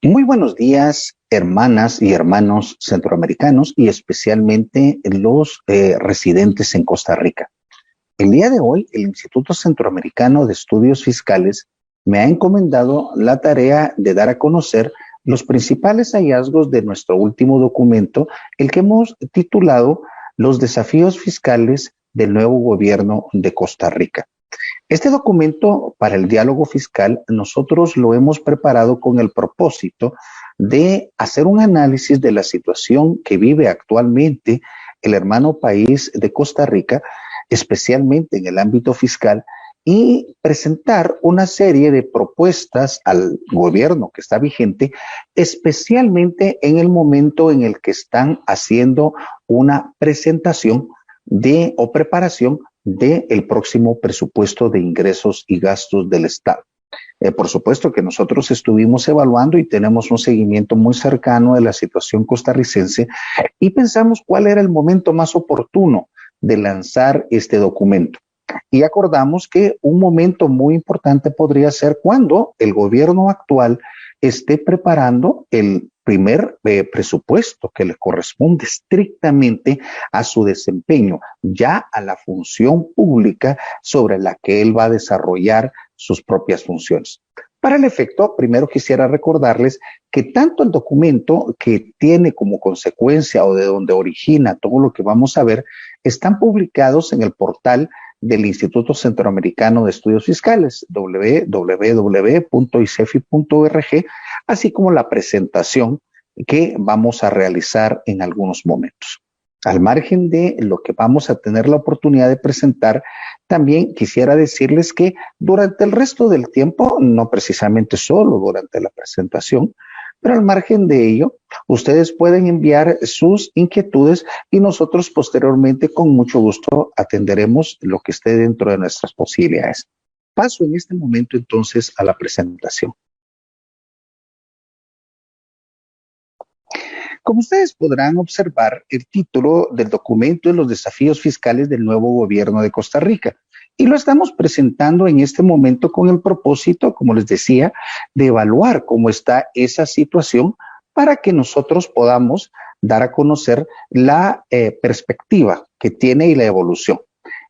Muy buenos días, hermanas y hermanos centroamericanos y especialmente los residentes en Costa Rica. El día de hoy, el Instituto Centroamericano de Estudios Fiscales me ha encomendado la tarea de dar a conocer los principales hallazgos de nuestro último documento, el que hemos titulado Los desafíos fiscales del nuevo gobierno de Costa Rica. Este documento para el diálogo fiscal nosotros lo hemos preparado con el propósito de hacer un análisis de la situación que vive actualmente el hermano país de Costa Rica, especialmente en el ámbito fiscal, y presentar una serie de propuestas al gobierno que está vigente, especialmente en el momento en el que están haciendo una presentación o preparación del próximo presupuesto de ingresos y gastos del Estado. Por supuesto que nosotros estuvimos evaluando y tenemos un seguimiento muy cercano de la situación costarricense y pensamos cuál era el momento más oportuno de lanzar este documento. Y acordamos que un momento muy importante podría ser cuando el gobierno actual esté preparando el primer presupuesto que le corresponde estrictamente a su desempeño, ya a la función pública sobre la que él va a desarrollar sus propias funciones. Para el efecto, primero quisiera recordarles que tanto el documento que tiene como consecuencia o de donde origina todo lo que vamos a ver, están publicados en el portal del Instituto Centroamericano de Estudios Fiscales, www.icefi.org, así como la presentación que vamos a realizar en algunos momentos. Al margen de lo que vamos a tener la oportunidad de presentar, también quisiera decirles que durante el resto del tiempo, no precisamente solo durante la presentación, pero al margen de ello, ustedes pueden enviar sus inquietudes y nosotros posteriormente con mucho gusto atenderemos lo que esté dentro de nuestras posibilidades. Paso en este momento entonces a la presentación. Como ustedes podrán observar, el título del documento es Los desafíos fiscales del nuevo gobierno de Costa Rica. Y lo estamos presentando en este momento con el propósito, como les decía, de evaluar cómo está esa situación para que nosotros podamos dar a conocer la perspectiva que tiene y la evolución.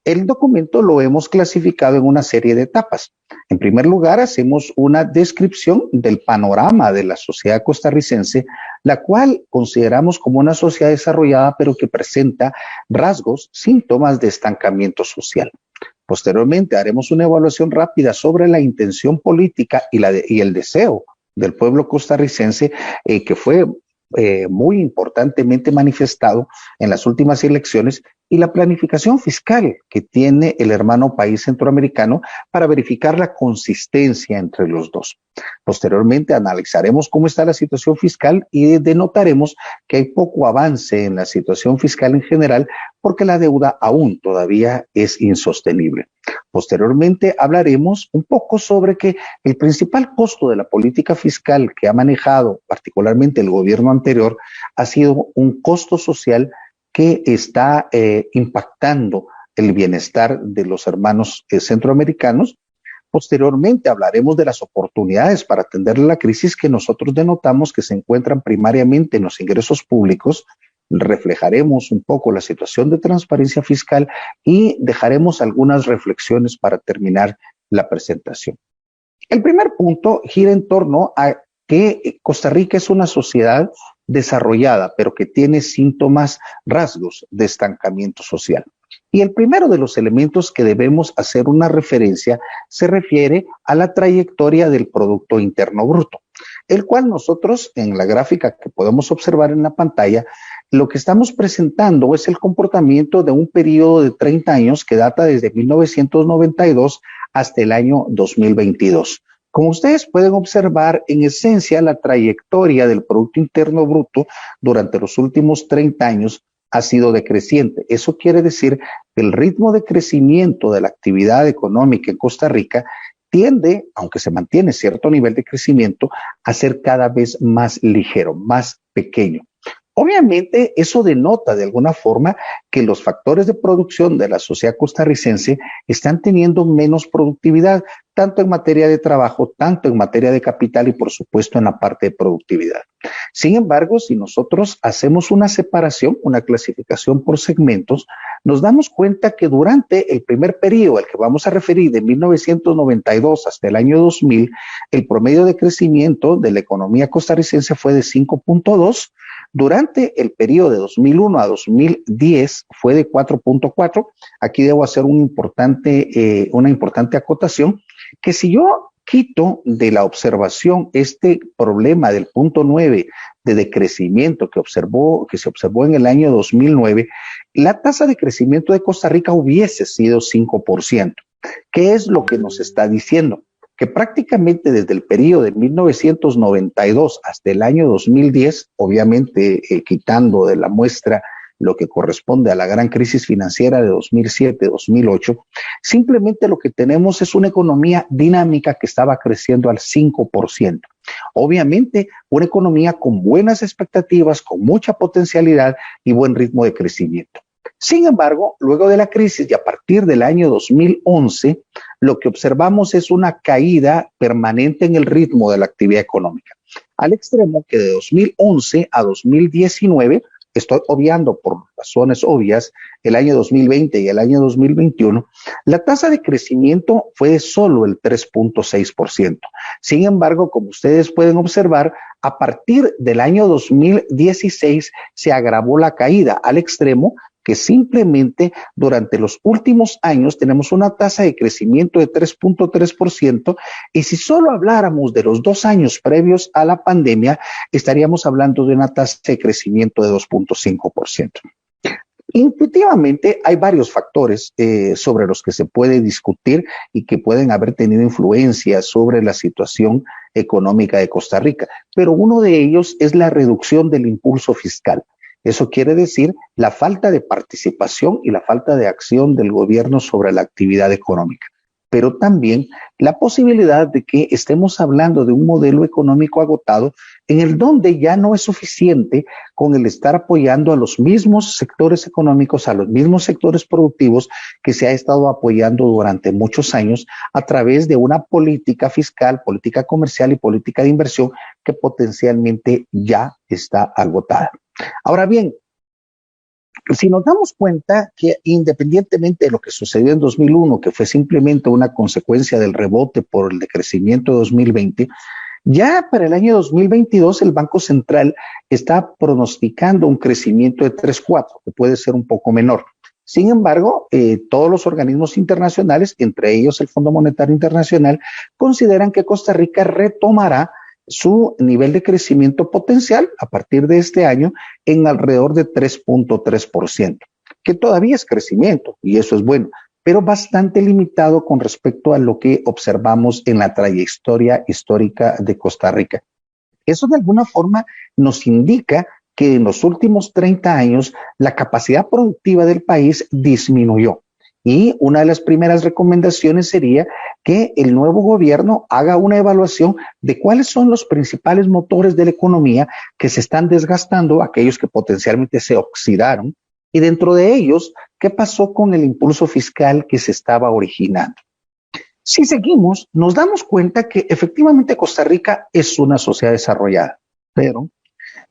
El documento lo hemos clasificado en una serie de etapas. En primer lugar, hacemos una descripción del panorama de la sociedad costarricense, la cual consideramos como una sociedad desarrollada, pero que presenta rasgos, síntomas de estancamiento social. Posteriormente, haremos una evaluación rápida sobre la intención política y el deseo del pueblo costarricense, que fue muy importantemente manifestado en las últimas elecciones, y la planificación fiscal que tiene el hermano país centroamericano para verificar la consistencia entre los dos. Posteriormente analizaremos cómo está la situación fiscal y denotaremos que hay poco avance en la situación fiscal en general porque la deuda aún todavía es insostenible. Posteriormente hablaremos un poco sobre que el principal costo de la política fiscal que ha manejado particularmente el gobierno anterior ha sido un costo social que está impactando el bienestar de los hermanos centroamericanos. Posteriormente hablaremos de las oportunidades para atender la crisis que nosotros denotamos que se encuentran primariamente en los ingresos públicos. Reflejaremos un poco la situación de transparencia fiscal y dejaremos algunas reflexiones para terminar la presentación. El primer punto gira en torno a que Costa Rica es una sociedad desarrollada, pero que tiene síntomas, rasgos de estancamiento social. Y el primero de los elementos que debemos hacer una referencia se refiere a la trayectoria del Producto Interno Bruto, el cual nosotros en la gráfica que podemos observar en la pantalla, lo que estamos presentando es el comportamiento de un periodo de 30 años que data desde 1992 hasta el año 2022. Como ustedes pueden observar, en esencia, la trayectoria del Producto Interno Bruto durante los últimos 30 años ha sido decreciente. Eso quiere decir que el ritmo de crecimiento de la actividad económica en Costa Rica tiende, aunque se mantiene cierto nivel de crecimiento, a ser cada vez más ligero, más pequeño. Obviamente, eso denota de alguna forma que los factores de producción de la sociedad costarricense están teniendo menos productividad, tanto en materia de trabajo, tanto en materia de capital y, por supuesto, en la parte de productividad. Sin embargo, si nosotros hacemos una separación, una clasificación por segmentos, nos damos cuenta que durante el primer periodo al que vamos a referir, de 1992 hasta el año 2000, el promedio de crecimiento de la economía costarricense fue de 5.2. Durante el periodo de 2001 a 2010 fue de 4.4. Aquí debo hacer una importante acotación, que si yo quito de la observación este problema del punto 9 de decrecimiento que se observó en el año 2009, la tasa de crecimiento de Costa Rica hubiese sido 5%. ¿Qué es lo que nos está diciendo? Que prácticamente desde el periodo de 1992 hasta el año 2010, obviamente quitando de la muestra lo que corresponde a la gran crisis financiera de 2007-2008, simplemente lo que tenemos es una economía dinámica que estaba creciendo al 5%. Obviamente, una economía con buenas expectativas, con mucha potencialidad y buen ritmo de crecimiento. Sin embargo, luego de la crisis y a partir del año 2011, lo que observamos es una caída permanente en el ritmo de la actividad económica, al extremo que de 2011 a 2019, estoy obviando por razones obvias, el año 2020 y el año 2021, la tasa de crecimiento fue de solo el 3.6%. Sin embargo, como ustedes pueden observar, a partir del año 2016 se agravó la caída al extremo que simplemente durante los últimos años tenemos una tasa de crecimiento de 3.3%, y si solo habláramos de los 2 años previos a la pandemia, estaríamos hablando de una tasa de crecimiento de 2.5%. Intuitivamente hay varios factores sobre los que se puede discutir y que pueden haber tenido influencia sobre la situación económica de Costa Rica, pero uno de ellos es la reducción del impulso fiscal. Eso quiere decir la falta de participación y la falta de acción del gobierno sobre la actividad económica, pero también la posibilidad de que estemos hablando de un modelo económico agotado en el donde ya no es suficiente con el estar apoyando a los mismos sectores económicos, a los mismos sectores productivos que se ha estado apoyando durante muchos años a través de una política fiscal, política comercial y política de inversión que potencialmente ya está agotada. Ahora bien, si nos damos cuenta que independientemente de lo que sucedió en 2001, que fue simplemente una consecuencia del rebote por el decrecimiento de 2020, ya para el año 2022 el Banco Central está pronosticando un crecimiento de 3.4, que puede ser un poco menor. Sin embargo, todos los organismos internacionales, entre ellos el Fondo Monetario Internacional, consideran que Costa Rica retomará su nivel de crecimiento potencial a partir de este año en alrededor de 3.3%, que todavía es crecimiento y eso es bueno, pero bastante limitado con respecto a lo que observamos en la trayectoria histórica de Costa Rica. Eso de alguna forma nos indica que en los últimos 30 años la capacidad productiva del país disminuyó. Y una de las primeras recomendaciones sería que el nuevo gobierno haga una evaluación de cuáles son los principales motores de la economía que se están desgastando, aquellos que potencialmente se oxidaron, y dentro de ellos, ¿qué pasó con el impulso fiscal que se estaba originando? Si seguimos, nos damos cuenta que efectivamente Costa Rica es una sociedad desarrollada, pero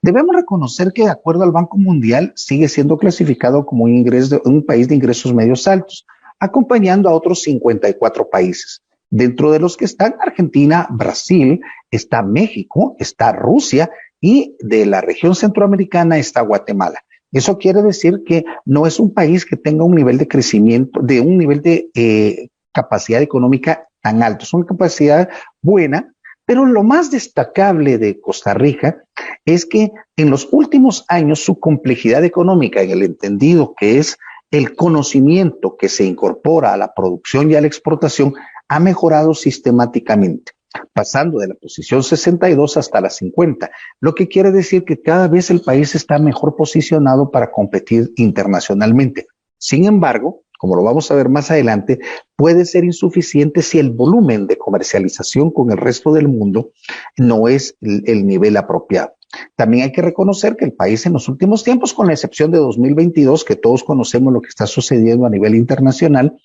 debemos reconocer que de acuerdo al Banco Mundial sigue siendo clasificado como un país de ingresos medios altos, acompañando a otros 54 países, dentro de los que están Argentina, Brasil, está México, está Rusia y de la región centroamericana está Guatemala. Eso quiere decir que no es un país que tenga un nivel de crecimiento, de un nivel de capacidad económica tan alto, es una capacidad buena. Pero lo más destacable de Costa Rica es que en los últimos años su complejidad económica, en el entendido que es el conocimiento que se incorpora a la producción y a la exportación, ha mejorado sistemáticamente, pasando de la posición 62 hasta la 50, lo que quiere decir que cada vez el país está mejor posicionado para competir internacionalmente. Sin embargo, como lo vamos a ver más adelante, puede ser insuficiente si el volumen de comercialización con el resto del mundo no es el nivel apropiado. También hay que reconocer que el país en los últimos tiempos, con la excepción de 2022, que todos conocemos lo que está sucediendo a nivel internacional,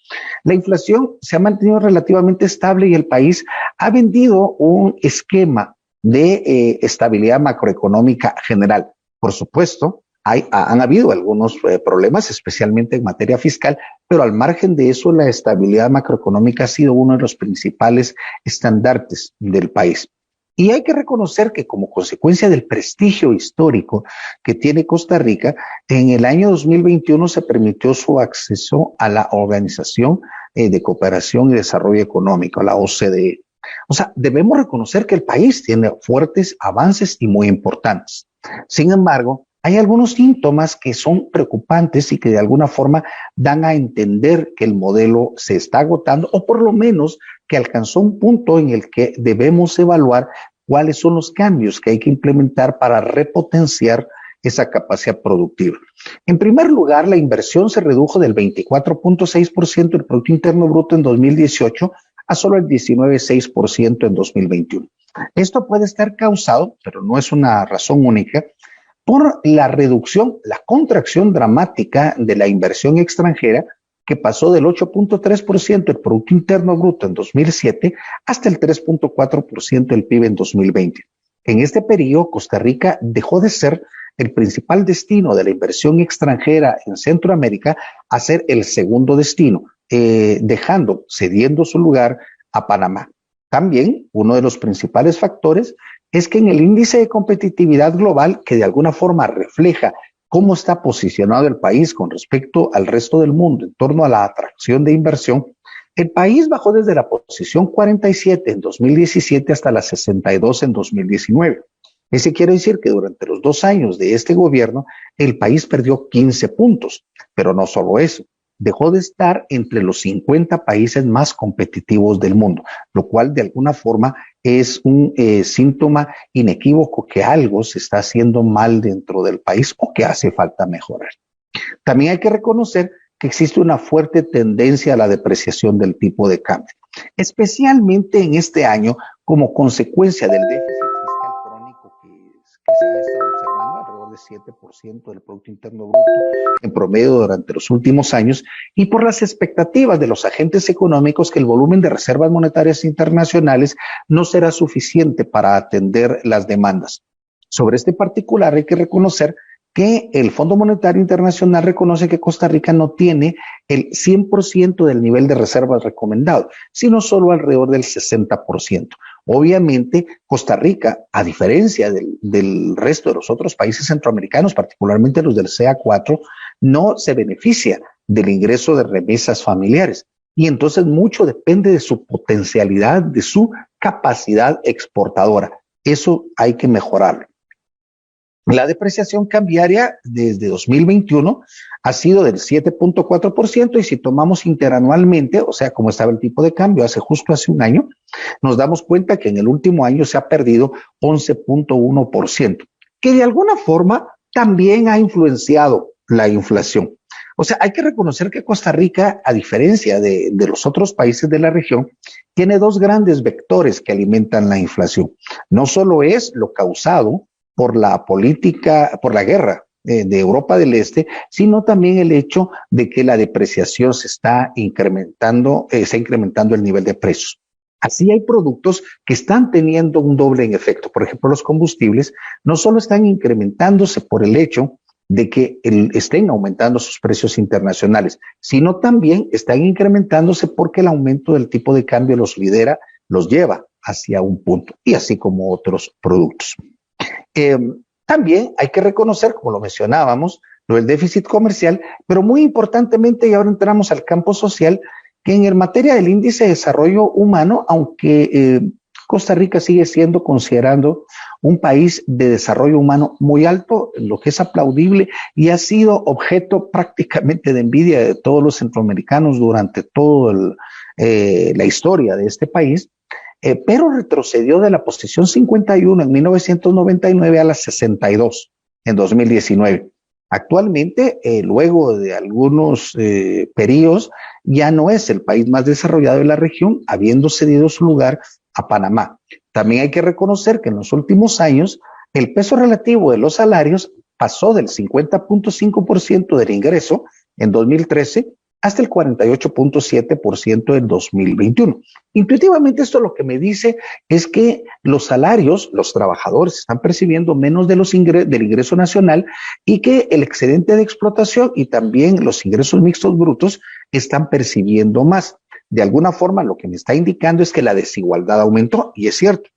la inflación se ha mantenido relativamente estable y el país ha vendido un esquema de estabilidad macroeconómica general. Por supuesto, han habido algunos problemas, especialmente en materia fiscal, pero al margen de eso, la estabilidad macroeconómica ha sido uno de los principales estandartes del país. Y hay que reconocer que como consecuencia del prestigio histórico que tiene Costa Rica, en el año 2021 se permitió su acceso a la Organización de Cooperación y Desarrollo Económico, la OCDE. O sea, debemos reconocer que el país tiene fuertes avances y muy importantes. Sin embargo, hay algunos síntomas que son preocupantes y que de alguna forma dan a entender que el modelo se está agotando o por lo menos que alcanzó un punto en el que debemos evaluar cuáles son los cambios que hay que implementar para repotenciar esa capacidad productiva. En primer lugar, la inversión se redujo del 24.6% del Producto Interno Bruto en 2018 a solo el 19.6% en 2021. Esto puede estar causado, pero no es una razón única, por la reducción, la contracción dramática de la inversión extranjera que pasó del 8.3% del Producto Interno Bruto en 2007 hasta el 3.4% del PIB en 2020. En este periodo, Costa Rica dejó de ser el principal destino de la inversión extranjera en Centroamérica a ser el segundo destino, cediendo su lugar a Panamá. También, uno de los principales factores es que en el índice de competitividad global, que de alguna forma refleja cómo está posicionado el país con respecto al resto del mundo en torno a la atracción de inversión, el país bajó desde la posición 47 en 2017 hasta la 62 en 2019. Eso quiere decir que durante los 2 años de este gobierno, el país perdió 15 puntos, pero no solo eso. Dejó de estar entre los 50 países más competitivos del mundo, lo cual de alguna forma es un síntoma inequívoco que algo se está haciendo mal dentro del país o que hace falta mejorar. También hay que reconocer que existe una fuerte tendencia a la depreciación del tipo de cambio, especialmente en este año como consecuencia del déficit fiscal crónico que se ha estado observando, alrededor de 7% del Producto Interno Bruto en promedio durante los últimos años, y por las expectativas de los agentes económicos que el volumen de reservas monetarias internacionales no será suficiente para atender las demandas. Sobre este particular hay que reconocer que el Fondo Monetario Internacional reconoce que Costa Rica no tiene el 100% del nivel de reservas recomendado, sino solo alrededor del 60%. Obviamente, Costa Rica, a diferencia del resto de los otros países centroamericanos, particularmente los del CA4, no se beneficia del ingreso de remesas familiares. Y entonces mucho depende de su potencialidad, de su capacidad exportadora. Eso hay que mejorarlo. La depreciación cambiaria desde 2021 ha sido del 7.4% y si tomamos interanualmente, o sea, como estaba el tipo de cambio justo hace un año, nos damos cuenta que en el último año se ha perdido 11.1%, que de alguna forma también ha influenciado la inflación. O sea, hay que reconocer que Costa Rica, a diferencia de los otros países de la región, tiene 2 grandes vectores que alimentan la inflación. No solo es lo causado por la política, por la guerra de Europa del Este, sino también el hecho de que la depreciación se está incrementando el nivel de precios. Así hay productos que están teniendo un doble en efecto. Por ejemplo, los combustibles no solo están incrementándose por el hecho de que estén aumentando sus precios internacionales, sino también están incrementándose porque el aumento del tipo de cambio los lleva hacia un punto, y así como otros productos. También hay que reconocer, como lo mencionábamos, lo del déficit comercial, pero muy importantemente, y ahora entramos al campo social, que en materia del índice de desarrollo humano, aunque Costa Rica sigue siendo considerado un país de desarrollo humano muy alto, lo que es aplaudible y ha sido objeto prácticamente de envidia de todos los centroamericanos durante toda la historia de este país, pero retrocedió de la posición 51 en 1999 a la 62 en 2019. Actualmente, luego de algunos periodos, ya no es el país más desarrollado de la región, habiendo cedido su lugar a Panamá. También hay que reconocer que en los últimos años el peso relativo de los salarios pasó del 50.5% del ingreso en 2013 hasta el 48.7% en 2021. Intuitivamente esto lo que me dice es que los salarios, los trabajadores están percibiendo menos de del ingreso nacional y que el excedente de explotación y también los ingresos mixtos brutos están percibiendo más. De alguna forma lo que me está indicando es que la desigualdad aumentó y es cierto.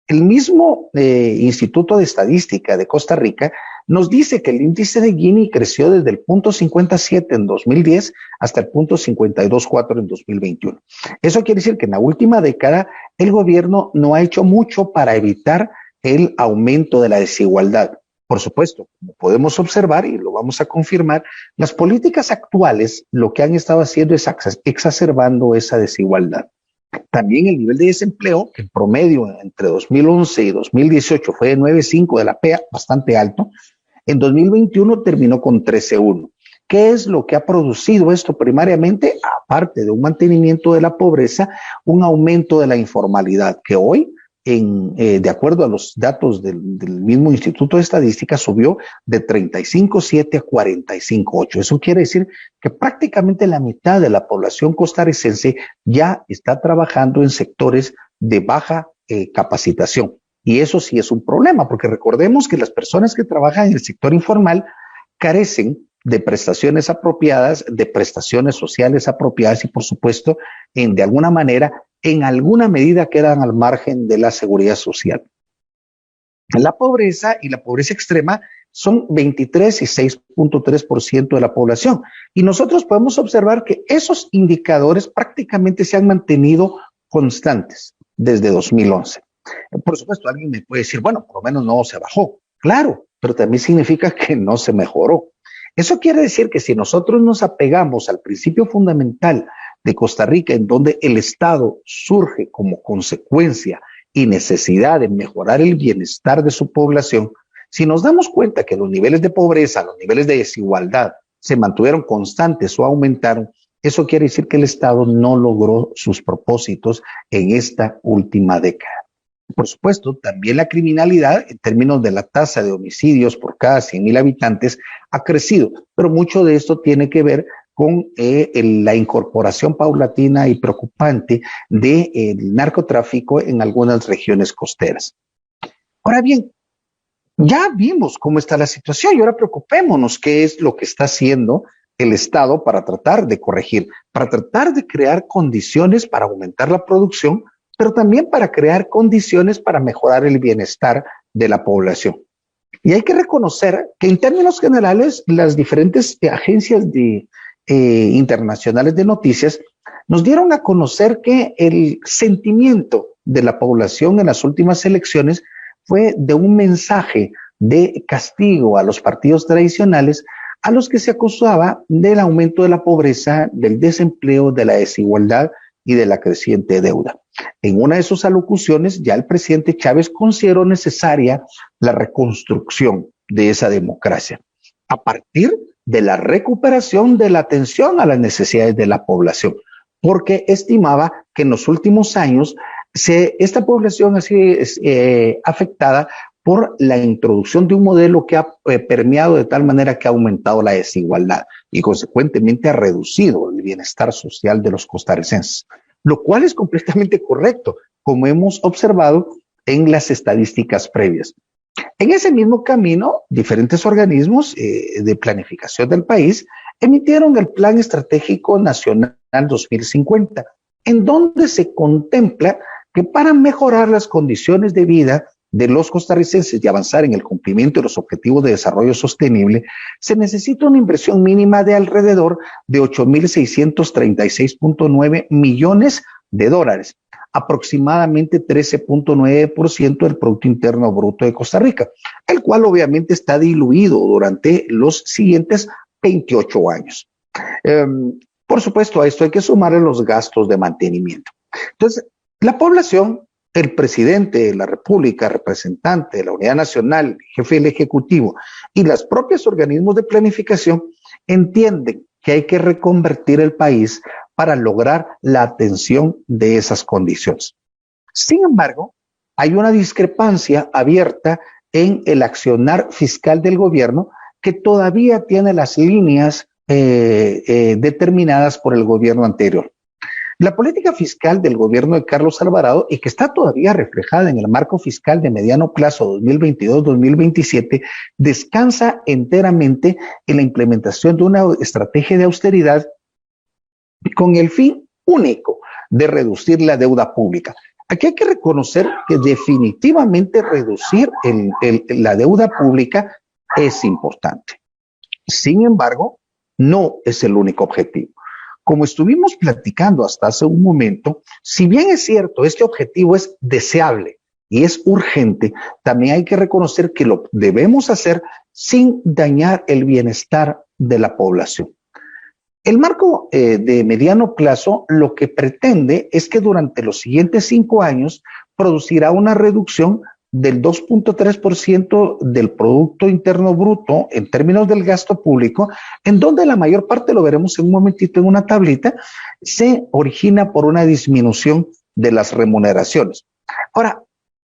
El mismo Instituto de Estadística de Costa Rica nos dice que el índice de Gini creció desde el punto 57 en 2010 hasta el punto 52.4 en 2021. Eso quiere decir que en la última década el gobierno no ha hecho mucho para evitar el aumento de la desigualdad. Por supuesto, como podemos observar y lo vamos a confirmar, las políticas actuales lo que han estado haciendo es exacerbando esa desigualdad. También el nivel de desempleo, que en promedio entre 2011 y 2018 fue de 9.5 de la PEA, bastante alto, en 2021 terminó con 13.1. ¿Qué es lo que ha producido esto primariamente? Aparte de un mantenimiento de la pobreza, un aumento de la informalidad, que hoy, de acuerdo a los datos del mismo Instituto de Estadística, subió de 35.7 a 45.8. Eso quiere decir que prácticamente la mitad de la población costarricense ya está trabajando en sectores de baja capacitación. Y eso sí es un problema, porque recordemos que las personas que trabajan en el sector informal carecen de prestaciones apropiadas, de prestaciones sociales apropiadas y, por supuesto, de alguna manera, en alguna medida quedan al margen de la seguridad social. La pobreza y la pobreza extrema son 23 y 6.3% de la población. Y nosotros podemos observar que esos indicadores prácticamente se han mantenido constantes desde 2011. Por supuesto, alguien me puede decir, bueno, por lo menos no se bajó. Claro, pero también significa que no se mejoró. Eso quiere decir que si nosotros nos apegamos al principio fundamental de Costa Rica, en donde el Estado surge como consecuencia y necesidad de mejorar el bienestar de su población, si nos damos cuenta que los niveles de pobreza, los niveles de desigualdad se mantuvieron constantes o aumentaron, eso quiere decir que el Estado no logró sus propósitos en esta última década. Por supuesto, también la criminalidad, en términos de la tasa de homicidios por cada 100,000 habitantes, ha crecido, pero mucho de esto tiene que ver con la incorporación paulatina y preocupante del narcotráfico en algunas regiones costeras. Ahora bien, ya vimos cómo está la situación y ahora preocupémonos qué es lo que está haciendo el Estado para tratar de corregir, para tratar de crear condiciones para aumentar la producción, pero también para crear condiciones para mejorar el bienestar de la población. Y hay que reconocer que en términos generales las diferentes agencias internacionales de noticias nos dieron a conocer que el sentimiento de la población en las últimas elecciones fue de un mensaje de castigo a los partidos tradicionales a los que se acusaba del aumento de la pobreza, del desempleo, de la desigualdad y de la creciente deuda. En una de sus alocuciones, ya el presidente Chávez consideró necesaria la reconstrucción de esa democracia a partir de la recuperación de la atención a las necesidades de la población, porque estimaba que en los últimos años esta población ha sido afectada por la introducción de un modelo que ha permeado de tal manera que ha aumentado la desigualdad y consecuentemente ha reducido el bienestar social de los costarricenses, lo cual es completamente correcto, como hemos observado en las estadísticas previas. En ese mismo camino, diferentes organismos de planificación del país emitieron el Plan Estratégico Nacional 2050, en donde se contempla que para mejorar las condiciones de vida de los costarricenses y avanzar en el cumplimiento de los objetivos de desarrollo sostenible, se necesita una inversión mínima de alrededor de 8.636.9 millones de dólares, aproximadamente 13.9% del Producto Interno Bruto de Costa Rica, el cual obviamente está diluido durante los siguientes 28 años. Por supuesto, a esto hay que sumarle los gastos de mantenimiento. Entonces, la población el presidente de la República, representante de la Unidad Nacional, jefe del Ejecutivo y los propios organismos de planificación entienden que hay que reconvertir el país para lograr la atención de esas condiciones. Sin embargo, hay una discrepancia abierta en el accionar fiscal del gobierno que todavía tiene las líneas determinadas por el gobierno anterior. La política fiscal del gobierno de Carlos Alvarado, y que está todavía reflejada en el marco fiscal de mediano plazo 2022-2027, descansa enteramente en la implementación de una estrategia de austeridad con el fin único de reducir la deuda pública. Aquí hay que reconocer que definitivamente reducir la deuda pública es importante. Sin embargo, no es el único objetivo. Como estuvimos platicando hasta hace un momento, si bien es cierto, este objetivo es deseable y es urgente, también hay que reconocer que lo debemos hacer sin dañar el bienestar de la población. El marco de mediano plazo lo que pretende es que durante los siguientes 5 años producirá una reducción del 2.3% del Producto Interno Bruto en términos del gasto público, en donde la mayor parte, lo veremos en un momentito en una tablita, se origina por una disminución de las remuneraciones. Ahora,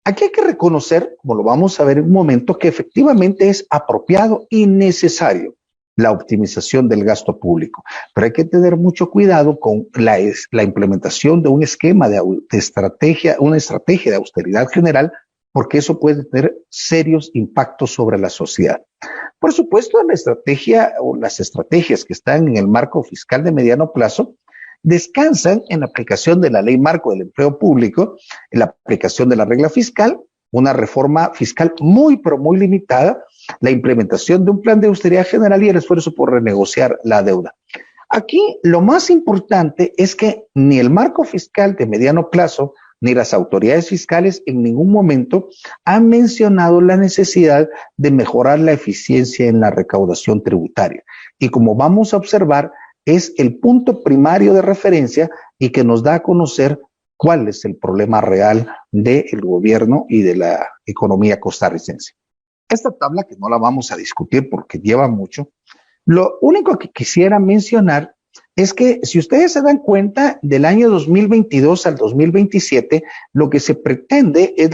aquí hay que reconocer, como lo vamos a ver en un momento, que efectivamente es apropiado y necesario la optimización del gasto público, pero hay que tener mucho cuidado con la implementación de un esquema de estrategia, una estrategia de austeridad general, porque eso puede tener serios impactos sobre la sociedad. Por supuesto, la estrategia o las estrategias que están en el marco fiscal de mediano plazo descansan en la aplicación de la Ley Marco del Empleo Público, en la aplicación de la regla fiscal, una reforma fiscal muy, pero muy limitada, la implementación de un plan de austeridad general y el esfuerzo por renegociar la deuda. Aquí lo más importante es que ni el marco fiscal de mediano plazo ni las autoridades fiscales en ningún momento han mencionado la necesidad de mejorar la eficiencia en la recaudación tributaria. Y como vamos a observar, es el punto primario de referencia y que nos da a conocer cuál es el problema real del gobierno y de la economía costarricense. Esta tabla, que no la vamos a discutir porque lleva mucho, lo único que quisiera mencionar es que si ustedes se dan cuenta, del año 2022 al 2027, lo que se pretende es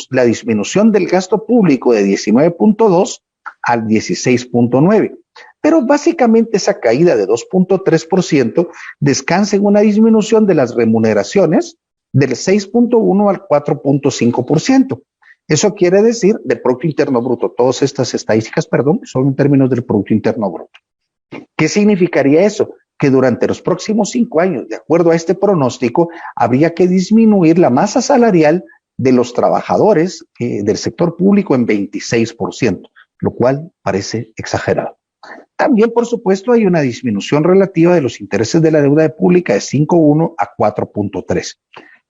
la disminución del gasto público de 19.2 al 16.9. Pero básicamente esa caída de 2.3% descansa en una disminución de las remuneraciones del 6.1 al 4.5%. Eso quiere decir del Producto Interno Bruto. Todas estas estadísticas, son en términos del Producto Interno Bruto. ¿Qué significaría eso? Que durante los próximos 5 años, de acuerdo a este pronóstico, habría que disminuir la masa salarial de los trabajadores del sector público en 26%, lo cual parece exagerado. También, por supuesto, hay una disminución relativa de los intereses de la deuda pública de 5.1 a 4.3.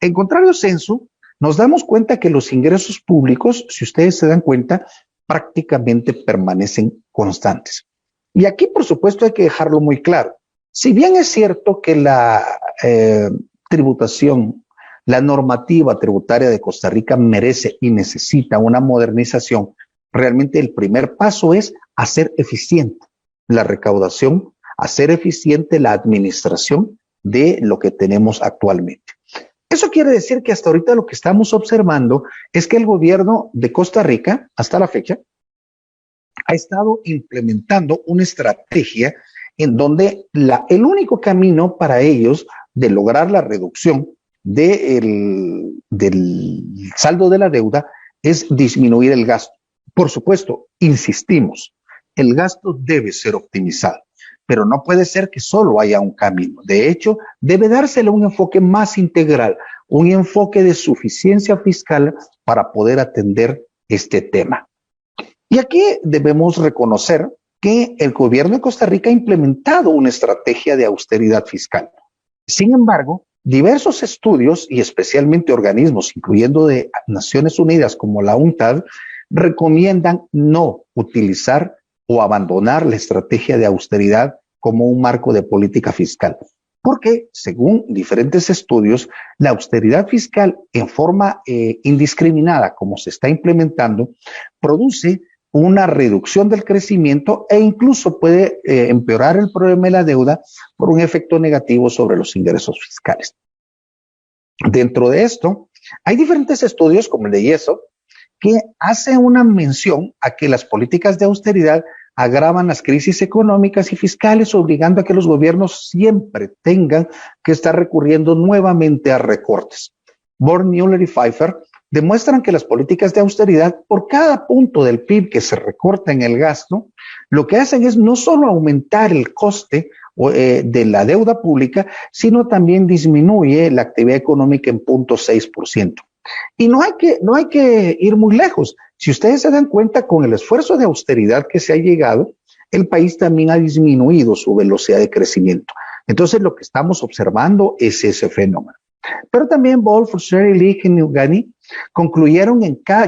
En contrario censo, nos damos cuenta que los ingresos públicos, si ustedes se dan cuenta, prácticamente permanecen constantes. Y aquí, por supuesto, hay que dejarlo muy claro. Si bien es cierto que la tributación, la normativa tributaria de Costa Rica merece y necesita una modernización, realmente el primer paso es hacer eficiente la recaudación, hacer eficiente la administración de lo que tenemos actualmente. Eso quiere decir que hasta ahorita lo que estamos observando es que el gobierno de Costa Rica, hasta la fecha, ha estado implementando una estrategia en donde el único camino para ellos de lograr la reducción del saldo de la deuda es disminuir el gasto. Por supuesto, insistimos, el gasto debe ser optimizado, pero no puede ser que solo haya un camino. De hecho, debe dársele un enfoque más integral, un enfoque de suficiencia fiscal para poder atender este tema. Y aquí debemos reconocer que el gobierno de Costa Rica ha implementado una estrategia de austeridad fiscal. Sin embargo, diversos estudios y especialmente organismos, incluyendo de Naciones Unidas como la UNCTAD, recomiendan no utilizar o abandonar la estrategia de austeridad como un marco de política fiscal. porque según diferentes estudios, la austeridad fiscal en forma indiscriminada, como se está implementando, produce una reducción del crecimiento e incluso puede empeorar el problema de la deuda por un efecto negativo sobre los ingresos fiscales. Dentro de esto, hay diferentes estudios, como el de IESO, que hace una mención a que las políticas de austeridad agravan las crisis económicas y fiscales, obligando a que los gobiernos siempre tengan que estar recurriendo nuevamente a recortes. Born, Mueller y Pfeiffer demuestran que las políticas de austeridad, por cada punto del PIB que se recorta en el gasto, lo que hacen es no solo aumentar el coste de la deuda pública, sino también disminuye la actividad económica en 0.6%. Y no hay que ir muy lejos. Si ustedes se dan cuenta, con el esfuerzo de austeridad que se ha llegado, el país también ha disminuido su velocidad de crecimiento. Entonces, lo que estamos observando es ese fenómeno. Pero también Ball, Fusari, Lee y Nugani concluyeron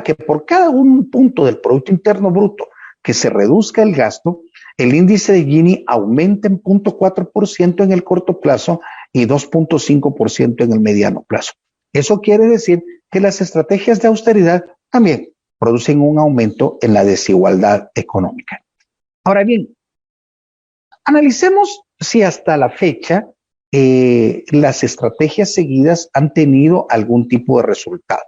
que por cada un punto del Producto Interno Bruto que se reduzca el gasto, el índice de Gini aumenta en 0.4% en el corto plazo y 2.5% en el mediano plazo. Eso quiere decir que las estrategias de austeridad también producen un aumento en la desigualdad económica. Ahora bien, analicemos si hasta la fecha las estrategias seguidas han tenido algún tipo de resultado.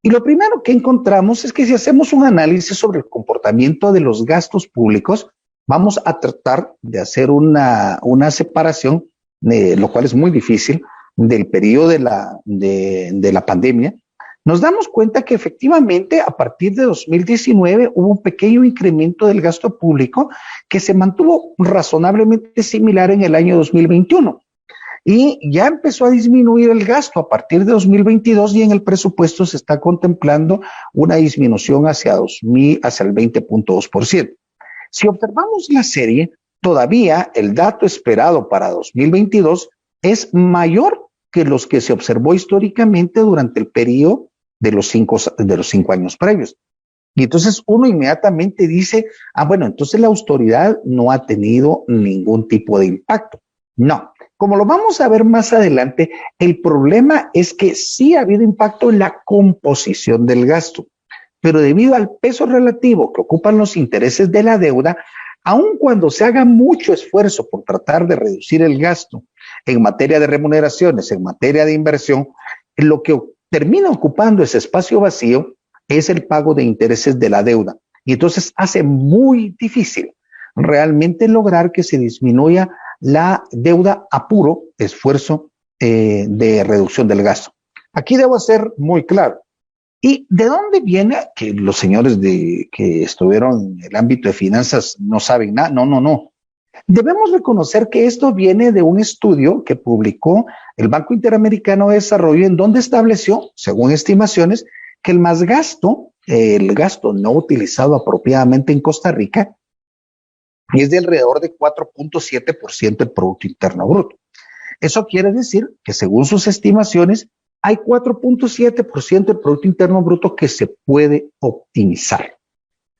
Y lo primero que encontramos es que si hacemos un análisis sobre el comportamiento de los gastos públicos, vamos a tratar de hacer una separación, lo cual es muy difícil, del periodo de la pandemia. Nos damos cuenta que efectivamente a partir de 2019 hubo un pequeño incremento del gasto público que se mantuvo razonablemente similar en el año 2021. Y ya empezó a disminuir el gasto a partir de 2022 y en el presupuesto se está contemplando una disminución hacia el 20.2%. Si observamos la serie, todavía el dato esperado para 2022 es mayor que los que se observó históricamente durante el periodo de los cinco años previos. Y entonces uno inmediatamente dice, bueno, entonces la austeridad no ha tenido ningún tipo de impacto. No, como lo vamos a ver más adelante, el problema es que sí ha habido impacto en la composición del gasto, pero debido al peso relativo que ocupan los intereses de la deuda, aun cuando se haga mucho esfuerzo por tratar de reducir el gasto en materia de remuneraciones, en materia de inversión, lo que termina ocupando ese espacio vacío es el pago de intereses de la deuda. Y entonces hace muy difícil realmente lograr que se disminuya la deuda a puro esfuerzo de reducción del gasto. Aquí debo ser muy claro. ¿Y de dónde viene que los señores que estuvieron en el ámbito de finanzas no saben nada? No. Debemos reconocer que esto viene de un estudio que publicó el Banco Interamericano de Desarrollo, en donde estableció, según estimaciones, que el gasto no utilizado apropiadamente en Costa Rica es de alrededor de 4.7% del Producto Interno Bruto. Eso quiere decir que según sus estimaciones, hay 4.7% del Producto Interno Bruto que se puede optimizar.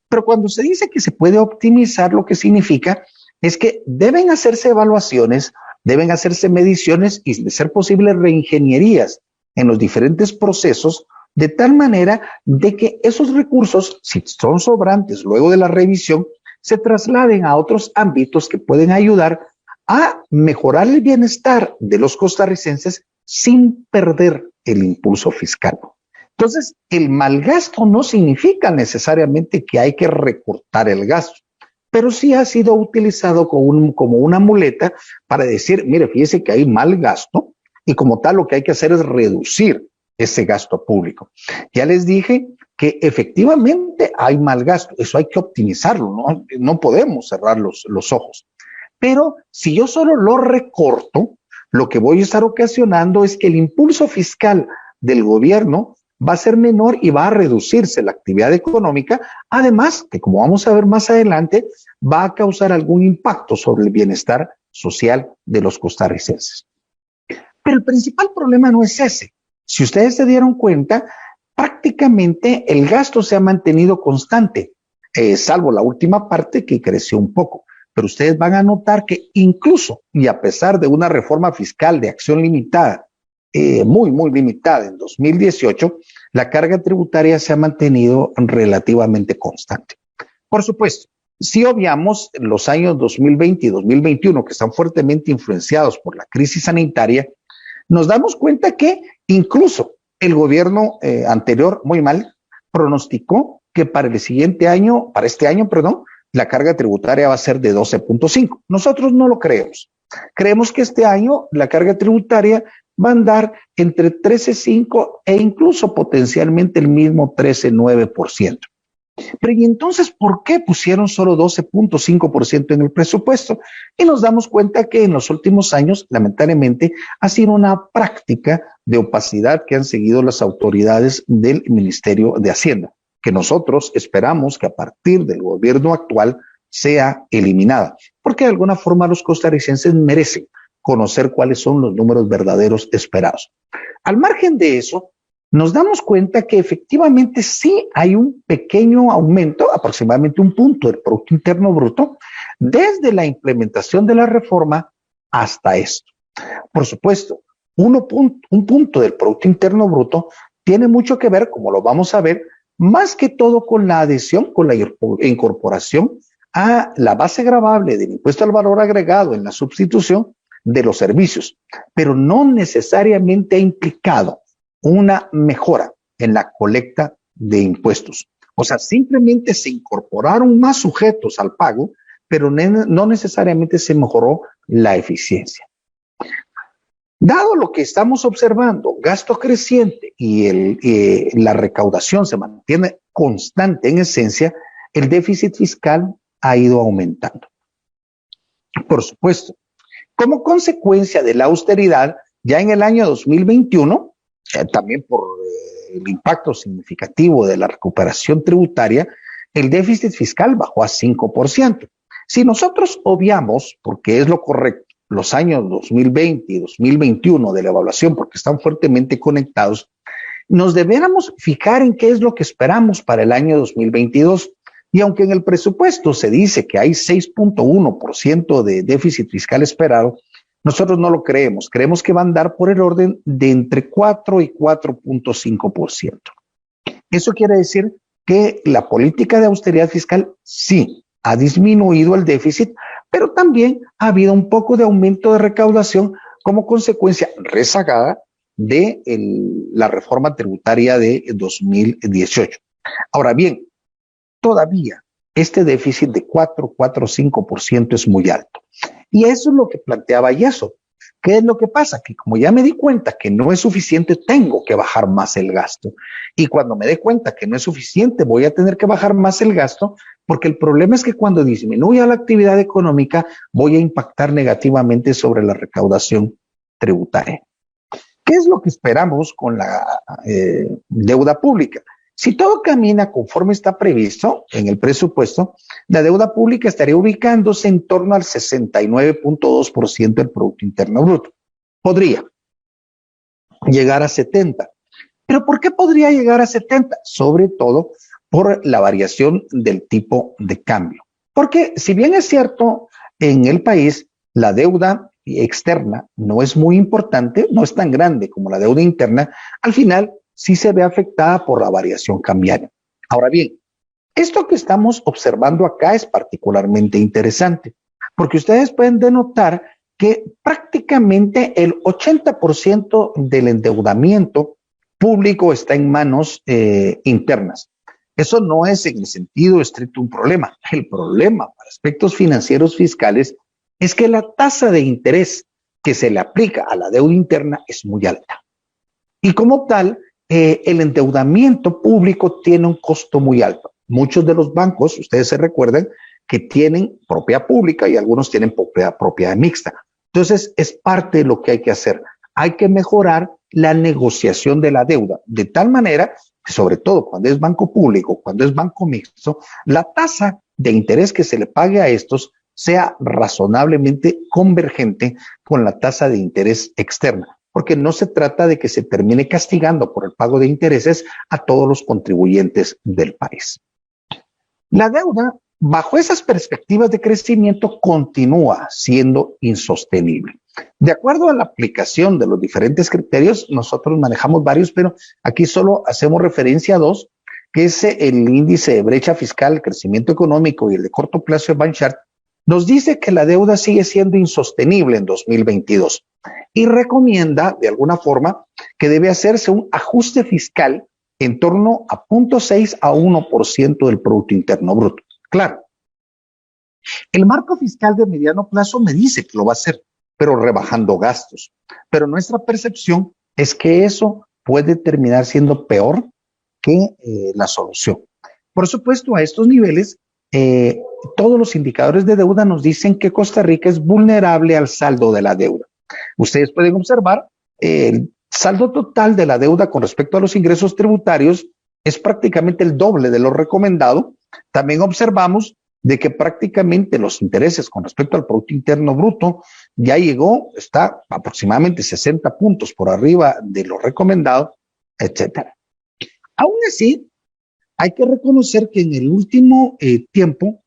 Pero cuando se dice que se puede optimizar, lo que significa es que deben hacerse evaluaciones, deben hacerse mediciones y, de ser posible, reingenierías en los diferentes procesos, de tal manera de que esos recursos, si son sobrantes luego de la revisión, se trasladen a otros ámbitos que pueden ayudar a mejorar el bienestar de los costarricenses sin perder el impulso fiscal. Entonces, el mal gasto no significa necesariamente que hay que recortar el gasto, pero sí ha sido utilizado como una muleta para decir, mire, fíjese que hay mal gasto y como tal lo que hay que hacer es reducir ese gasto público. Ya les dije que efectivamente hay mal gasto, eso hay que optimizarlo, no podemos cerrar los ojos. Pero si yo solo lo recorto, lo que voy a estar ocasionando es que el impulso fiscal del gobierno va a ser menor y va a reducirse la actividad económica, además que, como vamos a ver más adelante, va a causar algún impacto sobre el bienestar social de los costarricenses. Pero el principal problema no es ese. Si ustedes se dieron cuenta, prácticamente el gasto se ha mantenido constante, salvo la última parte que creció un poco. pero ustedes van a notar que incluso y a pesar de una reforma fiscal de acción limitada, muy limitada en 2018, la carga tributaria se ha mantenido relativamente constante. Por supuesto, si obviamos los años 2020 y 2021, que están fuertemente influenciados por la crisis sanitaria, nos damos cuenta que incluso el gobierno anterior, muy mal, pronosticó que para el siguiente año, para este año, perdón, la carga tributaria va a ser de 12.5. Nosotros no lo creemos. Creemos que este año la carga tributaria va a andar entre 13.5 e incluso potencialmente el mismo 13.9%. Pero ¿y entonces por qué pusieron solo 12.5% en el presupuesto? Y nos damos cuenta que en los últimos años, lamentablemente, ha sido una práctica de opacidad que han seguido las autoridades del Ministerio de Hacienda, que nosotros esperamos que a partir del gobierno actual sea eliminada, porque de alguna forma los costarricenses merecen conocer cuáles son los números verdaderos esperados. Al margen de eso, nos damos cuenta que efectivamente sí hay un pequeño aumento, aproximadamente un punto del Producto Interno Bruto, desde la implementación de la reforma hasta esto. Por supuesto, un punto del Producto Interno Bruto tiene mucho que ver, como lo vamos a ver, más que todo con la adhesión, con la incorporación a la base gravable del impuesto al valor agregado en la sustitución de los servicios, pero no necesariamente ha implicado una mejora en la colecta de impuestos. O sea, simplemente se incorporaron más sujetos al pago, pero no necesariamente se mejoró la eficiencia. Dado lo que estamos observando, gasto creciente y la recaudación se mantiene constante en esencia, el déficit fiscal ha ido aumentando. Por supuesto, como consecuencia de la austeridad, ya en el año 2021, también por el impacto significativo de la recuperación tributaria, el déficit fiscal bajó a 5%. Si nosotros obviamos, porque es lo correcto, los años 2020 y 2021 de la evaluación, porque están fuertemente conectados, nos deberíamos fijar en qué es lo que esperamos para el año 2022. Y aunque en el presupuesto se dice que hay 6.1% de déficit fiscal esperado, nosotros no lo creemos. Creemos que va a andar por el orden de entre 4 y 4.5%. Eso quiere decir que la política de austeridad fiscal sí ha disminuido el déficit, pero también ha habido un poco de aumento de recaudación como consecuencia rezagada de la reforma tributaria de 2018. Ahora bien, todavía este déficit de 4.5% es muy alto. Y eso es lo que planteaba Yeso. ¿Qué es lo que pasa? Que como ya me di cuenta que no es suficiente, tengo que bajar más el gasto. Y cuando me dé cuenta que no es suficiente, voy a tener que bajar más el gasto, porque el problema es que cuando disminuya la actividad económica, voy a impactar negativamente sobre la recaudación tributaria. ¿Qué es lo que esperamos con la deuda pública? Si todo camina conforme está previsto en el presupuesto, la deuda pública estaría ubicándose en torno al 69.2% del Producto Interno Bruto. Podría llegar a 70%. ¿Pero por qué podría llegar a 70%? Sobre todo por la variación del tipo de cambio. Porque si bien es cierto, en el país la deuda externa no es muy importante, no es tan grande como la deuda interna, al final sí se ve afectada por la variación cambiaria. Ahora bien, esto que estamos observando acá es particularmente interesante, porque ustedes pueden denotar que prácticamente el 80% del endeudamiento público está en manos internas. Eso no es en el sentido estricto un problema. El problema para aspectos financieros fiscales es que la tasa de interés que se le aplica a la deuda interna es muy alta. Y como tal, el endeudamiento público tiene un costo muy alto. Muchos de los bancos, ustedes se recuerdan, que tienen propiedad pública y algunos tienen propiedad mixta. Entonces, es parte de lo que hay que hacer. Hay que mejorar la negociación de la deuda, de tal manera que, sobre todo cuando es banco público, cuando es banco mixto, la tasa de interés que se le pague a estos sea razonablemente convergente con la tasa de interés externa, porque no se trata de que se termine castigando por el pago de intereses a todos los contribuyentes del país. La deuda bajo esas perspectivas de crecimiento continúa siendo insostenible. De acuerdo a la aplicación de los diferentes criterios, nosotros manejamos varios, pero aquí solo hacemos referencia a dos, que es el índice de brecha fiscal, el crecimiento económico y el de corto plazo de Banchart. Nos dice que la deuda sigue siendo insostenible en 2022 y recomienda de alguna forma que debe hacerse un ajuste fiscal en torno a 0.6 a 1% del Producto Interno Bruto. Claro, el marco fiscal de mediano plazo me dice que lo va a hacer, pero rebajando gastos. Pero nuestra percepción es que eso puede terminar siendo peor que la solución. Por supuesto, a estos niveles, todos los indicadores de deuda nos dicen que Costa Rica es vulnerable al saldo de la deuda. Ustedes pueden observar el saldo total de la deuda con respecto a los ingresos tributarios es prácticamente el doble de lo recomendado. También observamos de que prácticamente los intereses con respecto al Producto Interno Bruto ya está aproximadamente 60 puntos por arriba de lo recomendado, etcétera. Aún así, hay que reconocer que en el último tiempo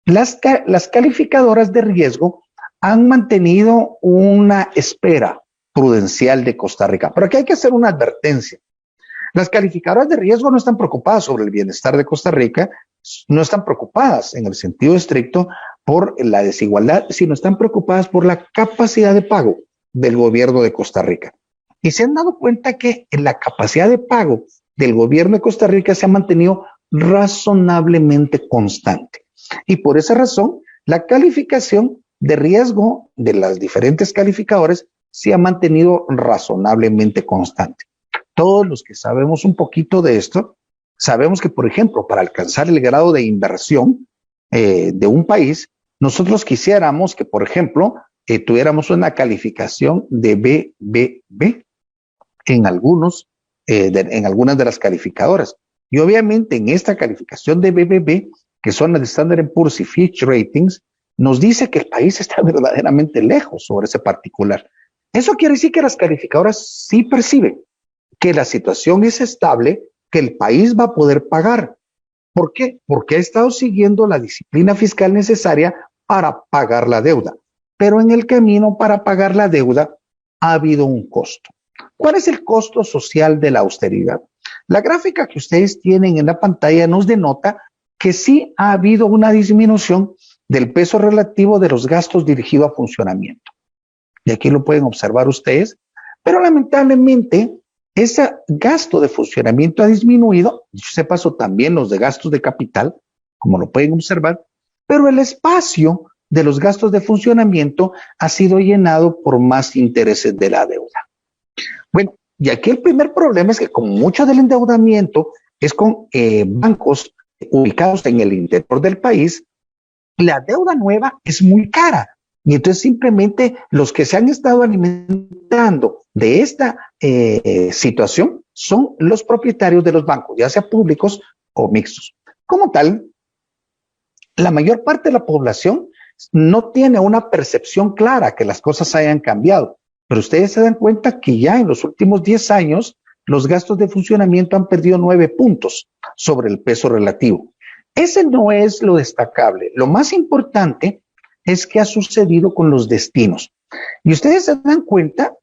las calificadoras de riesgo han mantenido una espera prudencial de Costa Rica. Pero aquí hay que hacer una advertencia. Las calificadoras de riesgo no están preocupadas sobre el bienestar de Costa Rica, no están preocupadas en el sentido estricto por la desigualdad, sino están preocupadas por la capacidad de pago del gobierno de Costa Rica. Y se han dado cuenta que la capacidad de pago del gobierno de Costa Rica se ha mantenido razonablemente constante. Y por esa razón, la calificación de riesgo de las diferentes calificadores se ha mantenido razonablemente constante. Todos los que sabemos un poquito de esto, sabemos que, por ejemplo, para alcanzar el grado de inversión de un país, nosotros quisiéramos que, por ejemplo, tuviéramos una calificación de BBB en algunas de las calificadoras. Y obviamente en esta calificación de BBB, que son las de Standard & Poor's y Fitch Ratings, nos dice que el país está verdaderamente lejos sobre ese particular. Eso quiere decir que las calificadoras sí perciben que la situación es estable, que el país va a poder pagar. ¿Por qué? Porque ha estado siguiendo la disciplina fiscal necesaria para pagar la deuda. Pero en el camino para pagar la deuda ha habido un costo. ¿Cuál es el costo social de la austeridad? La gráfica que ustedes tienen en la pantalla nos denota que sí ha habido una disminución del peso relativo de los gastos dirigidos a funcionamiento. Y aquí lo pueden observar ustedes, pero lamentablemente ese gasto de funcionamiento ha disminuido, dicho sea paso también los de gastos de capital, como lo pueden observar, pero el espacio de los gastos de funcionamiento ha sido llenado por más intereses de la deuda. Bueno, y aquí el primer problema es que como mucho del endeudamiento es con bancos ubicados en el interior del país, la deuda nueva es muy cara. Y entonces simplemente los que se han estado alimentando de esta situación son los propietarios de los bancos, ya sea públicos o mixtos. Como tal, la mayor parte de la población no tiene una percepción clara que las cosas hayan cambiado, pero ustedes se dan cuenta que ya en los últimos 10 años los gastos de funcionamiento han perdido 9 puntos sobre el peso relativo. Ese no es lo destacable. Lo más importante es qué ha sucedido con los destinos. Y ustedes se dan cuenta,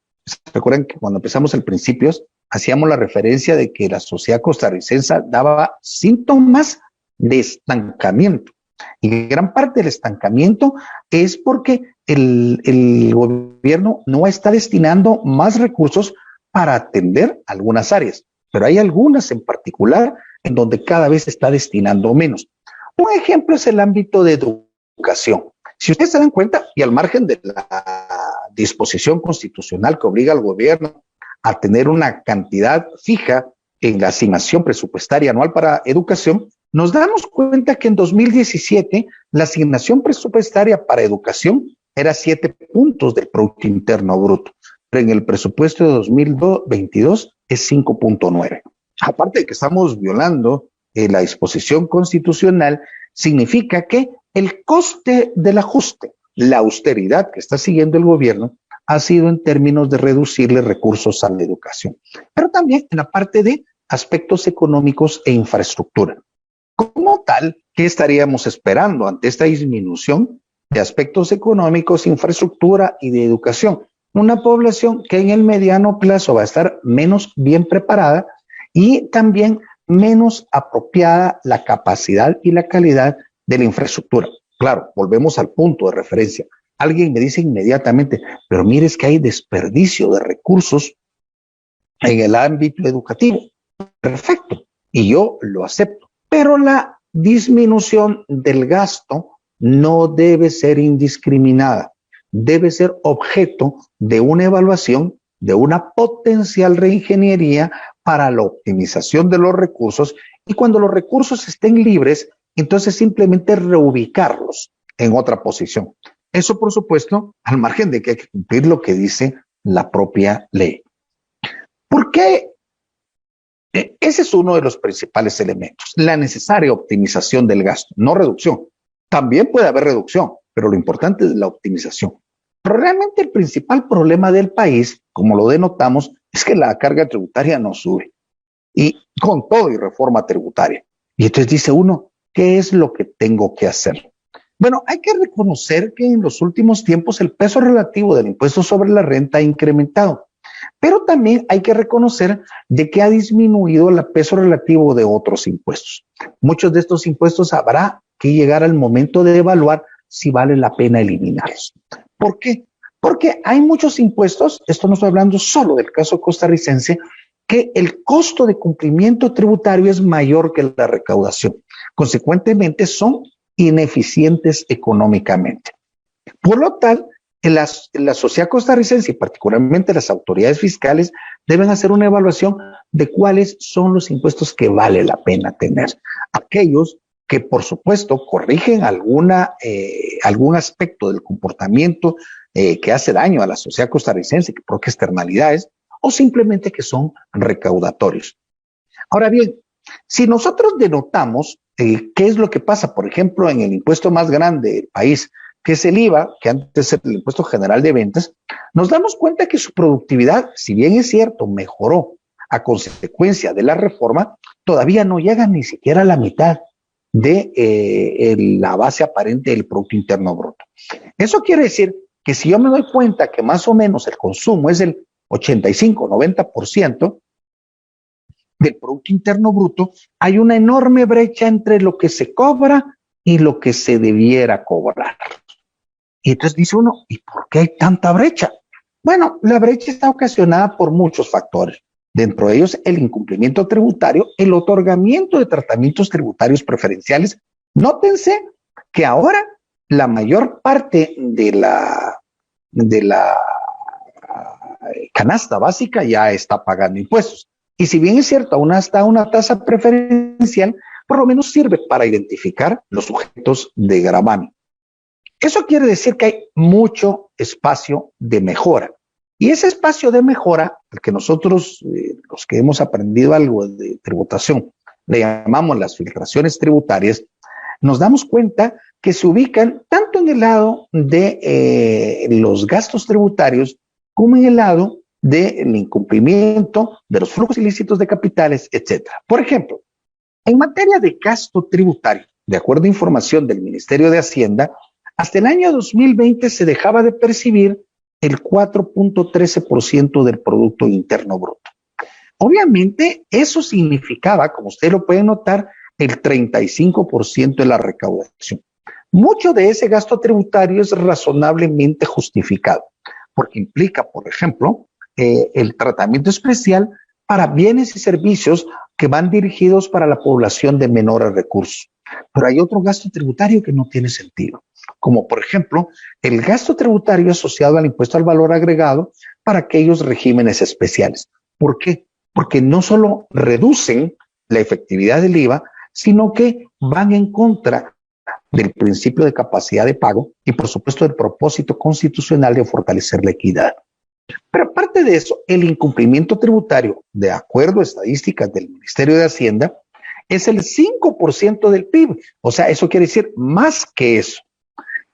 recuerden que cuando empezamos al principio hacíamos la referencia de que la sociedad costarricense daba síntomas de estancamiento. Y gran parte del estancamiento es porque el gobierno no está destinando más recursos para atender algunas áreas, pero hay algunas en particular en donde cada vez se está destinando menos. Un ejemplo es el ámbito de educación. Si ustedes se dan cuenta, y al margen de la disposición constitucional que obliga al gobierno a tener una cantidad fija en la asignación presupuestaria anual para educación, nos damos cuenta que en 2017 la asignación presupuestaria para educación era 7 puntos del Producto Interno Bruto, pero en el presupuesto de 2022 es 5.9. Aparte de que estamos violando la disposición constitucional, significa que el coste del ajuste, la austeridad que está siguiendo el gobierno, ha sido en términos de reducirle recursos a la educación, pero también en la parte de aspectos económicos e infraestructura. ¿Cómo Como tal, ¿qué estaríamos esperando ante esta disminución de aspectos económicos, infraestructura y de educación? Una población que en el mediano plazo va a estar menos bien preparada y también menos apropiada la capacidad y la calidad de la infraestructura. Claro, volvemos al punto de referencia. Alguien me dice inmediatamente, pero mire, es que hay desperdicio de recursos en el ámbito educativo. Perfecto, y yo lo acepto, pero la disminución del gasto no debe ser indiscriminada, debe ser objeto de una evaluación, de una potencial reingeniería para la optimización de los recursos, y cuando los recursos estén libres, entonces simplemente reubicarlos en otra posición. Eso, por supuesto, al margen de que hay que cumplir lo que dice la propia ley. ¿Por qué? Ese es uno de los principales elementos, la necesaria optimización del gasto, no reducción. También puede haber reducción, pero lo importante es la optimización. Pero realmente el principal problema del país, como lo denotamos, es que la carga tributaria no sube. Y con todo y reforma tributaria. Y entonces dice uno, ¿qué es lo que tengo que hacer? Bueno, hay que reconocer que en los últimos tiempos el peso relativo del impuesto sobre la renta ha incrementado. Pero también hay que reconocer de que ha disminuido el peso relativo de otros impuestos. Muchos de estos impuestos habrá que llegar al momento de evaluar si vale la pena eliminarlos. ¿Por qué? Porque hay muchos impuestos, esto no estoy hablando solo del caso costarricense, que el costo de cumplimiento tributario es mayor que la recaudación. Consecuentemente, son ineficientes económicamente. Por lo tal, la sociedad costarricense y particularmente las autoridades fiscales deben hacer una evaluación de cuáles son los impuestos que vale la pena tener. Aquellos que, por supuesto, corrigen algún aspecto del comportamiento que hace daño a la sociedad costarricense, que provoca externalidades, o simplemente que son recaudatorios. Ahora bien, si nosotros denotamos qué es lo que pasa, por ejemplo, en el impuesto más grande del país, que es el IVA, que antes era el impuesto general de ventas, nos damos cuenta que su productividad, si bien es cierto, mejoró a consecuencia de la reforma, todavía no llega ni siquiera a la mitad de la base aparente del Producto Interno Bruto. Eso quiere decir que si yo me doy cuenta que más o menos el consumo es el 85-90% del Producto Interno Bruto, hay una enorme brecha entre lo que se cobra y lo que se debiera cobrar. Y entonces dice uno, ¿y por qué hay tanta brecha? Bueno, la brecha está ocasionada por muchos factores. Dentro de ellos, el incumplimiento tributario, el otorgamiento de tratamientos tributarios preferenciales. Nótense que ahora la mayor parte de la canasta básica ya está pagando impuestos. Y si bien es cierto, aún está una tasa preferencial, por lo menos sirve para identificar los sujetos de gravamen. Eso quiere decir que hay mucho espacio de mejora. Y ese espacio de mejora, al que nosotros, los que hemos aprendido algo de tributación, le llamamos las filtraciones tributarias, nos damos cuenta que se ubican tanto en el lado de los gastos tributarios como en el lado del incumplimiento de los flujos ilícitos de capitales, etc. Por ejemplo, en materia de gasto tributario, de acuerdo a información del Ministerio de Hacienda, hasta el año 2020 se dejaba de percibir el 4.13% del Producto Interno Bruto. Obviamente, eso significaba, como usted lo puede notar, el 35% de la recaudación. Mucho de ese gasto tributario es razonablemente justificado, porque implica, por ejemplo, el tratamiento especial para bienes y servicios que van dirigidos para la población de menores recursos. Pero hay otro gasto tributario que no tiene sentido, como por ejemplo el gasto tributario asociado al impuesto al valor agregado para aquellos regímenes especiales. ¿Por qué? Porque no solo reducen la efectividad del IVA, sino que van en contra del principio de capacidad de pago y por supuesto del propósito constitucional de fortalecer la equidad. Pero aparte de eso, el incumplimiento tributario, de acuerdo a estadísticas del Ministerio de Hacienda, es el 5% del PIB. O sea, eso quiere decir más que eso.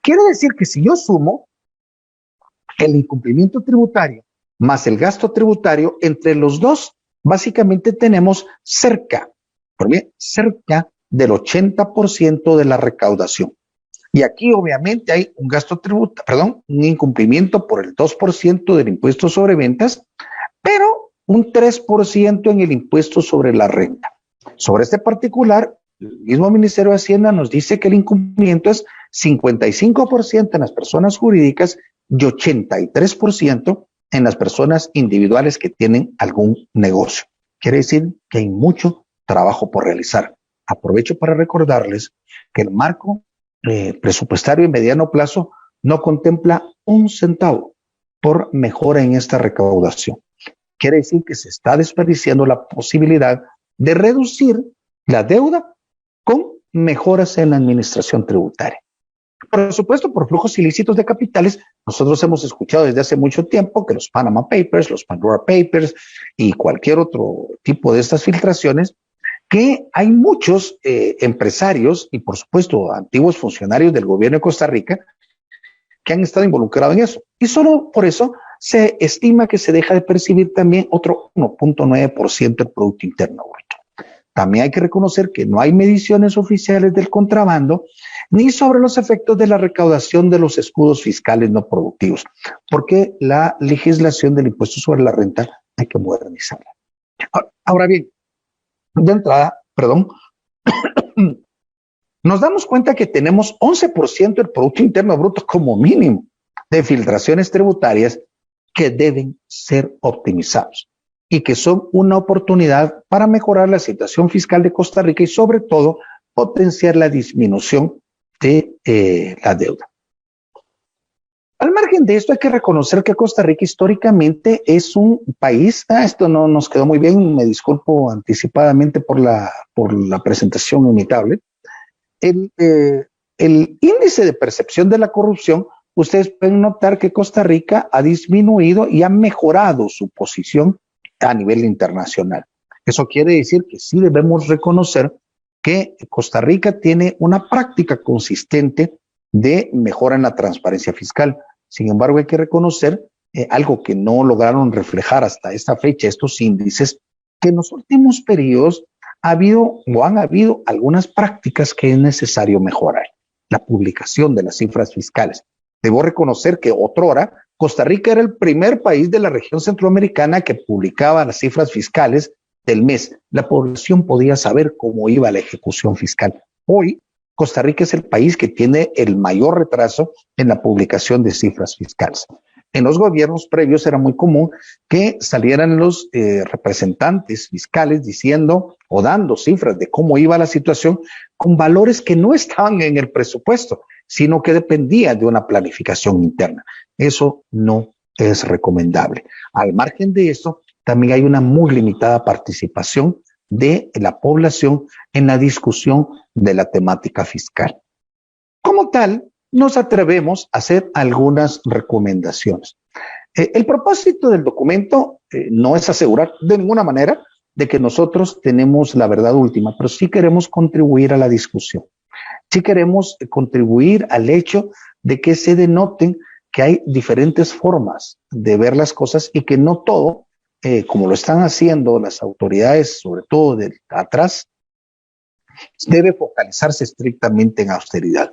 Quiere decir que si yo sumo el incumplimiento tributario más el gasto tributario, entre los dos, básicamente tenemos cerca del 80% de la recaudación. Y aquí obviamente hay un un incumplimiento por el 2% del impuesto sobre ventas, pero un 3% en el impuesto sobre la renta. Sobre este particular, el mismo Ministerio de Hacienda nos dice que el incumplimiento es 55% en las personas jurídicas y 83% en las personas individuales que tienen algún negocio. Quiere decir que hay mucho trabajo por realizar. Aprovecho para recordarles que el marco presupuestario en mediano plazo no contempla un centavo por mejora en esta recaudación. Quiere decir que se está desperdiciando la posibilidad de reducir la deuda con mejoras en la administración tributaria. Por supuesto, por flujos ilícitos de capitales, nosotros hemos escuchado desde hace mucho tiempo que los Panama Papers, los Pandora Papers y cualquier otro tipo de estas filtraciones, que hay muchos empresarios y por supuesto antiguos funcionarios del gobierno de Costa Rica que han estado involucrados en eso. Y solo por eso se estima que se deja de percibir también otro 1.9% del Producto Interno Bruto. También hay que reconocer que no hay mediciones oficiales del contrabando ni sobre los efectos de la recaudación de los escudos fiscales no productivos, porque la legislación del impuesto sobre la renta hay que modernizarla. Ahora bien, de entrada, nos damos cuenta que tenemos 11% del Producto Interno Bruto como mínimo de filtraciones tributarias que deben ser optimizados y que son una oportunidad para mejorar la situación fiscal de Costa Rica y sobre todo potenciar la disminución de la deuda. Al margen de esto hay que reconocer que Costa Rica históricamente es un país, esto no nos quedó muy bien, me disculpo anticipadamente por la presentación imitable. El índice de percepción de la corrupción, ustedes pueden notar que Costa Rica ha disminuido y ha mejorado su posición a nivel internacional. Eso quiere decir que sí debemos reconocer que Costa Rica tiene una práctica consistente de mejora en la transparencia fiscal. Sin embargo, hay que reconocer algo que no lograron reflejar hasta esta fecha estos índices, que en los últimos periodos han habido algunas prácticas que es necesario mejorar. La publicación de las cifras fiscales. Debo reconocer que otrora Costa Rica era el primer país de la región centroamericana que publicaba las cifras fiscales del mes. La población podía saber cómo iba la ejecución fiscal. Hoy, Costa Rica es el país que tiene el mayor retraso en la publicación de cifras fiscales. En los gobiernos previos era muy común que salieran los representantes fiscales diciendo o dando cifras de cómo iba la situación con valores que no estaban en el presupuesto, sino que dependían de una planificación interna. Eso no es recomendable. Al margen de eso, también hay una muy limitada participación de la población en la discusión de la temática fiscal. Como tal, nos atrevemos a hacer algunas recomendaciones. El propósito del documento no es asegurar de ninguna manera de que nosotros tenemos la verdad última, pero sí queremos contribuir a la discusión. Sí queremos contribuir al hecho de que se denoten que hay diferentes formas de ver las cosas y que no todo, como lo están haciendo las autoridades, sobre todo de atrás, debe focalizarse estrictamente en austeridad.